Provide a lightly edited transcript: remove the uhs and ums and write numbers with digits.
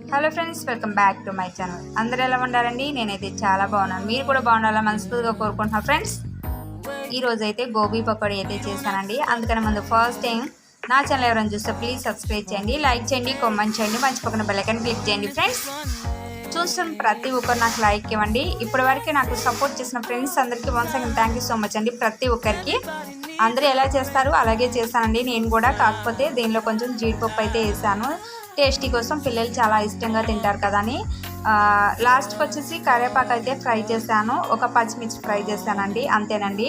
Hello friends, welcome back to my channel. అందరూ ఎలా ఉండాలండి? నేనైతే చాలా బాగున్నాను. మీరు కూడా బాగుండాలని మనస్ఫూర్తిగా కోరుకుంటున్నాను ఫ్రెండ్స్. ఈరోజు అయితే గోబీ పకోడీ అయితే చేశానండి. అందుకని ముందు ఫస్ట్ టైం నా ఛానల్ ఎవరైనా చూస్తే ప్లీజ్ సబ్స్క్రైబ్ చేయండి, లైక్ చేయండి, కామెంట్ చేయండి, మంచి పక్కన బెల్ ఐకాన్ క్లిక్ చేయండి ఫ్రెండ్స్. చూస్తున్న ప్రతి ఒక్కరు నాకు లైక్ ఇవ్వండి. ఇప్పటి వరకు నాకు సపోర్ట్ చేసిన ఫ్రెండ్స్ అందరికీ once again thank you so much అండి. ప్రతి ఒక్కరికి అందరూ ఎలా చేస్తారు అలాగే చేస్తానండి నేను కూడా. కాకపోతే దీనిలో కొంచెం జీడిపప్పు అయితే వేసాను టేస్టీ కోసం. పిల్లలు చాలా ఇష్టంగా తింటారు కదా అని. లాస్ట్కి వచ్చేసి కరివేపాకు అయితే ఫ్రై చేశాను, ఒక పచ్చిమిర్చి ఫ్రై చేశానండి, అంతేనండి.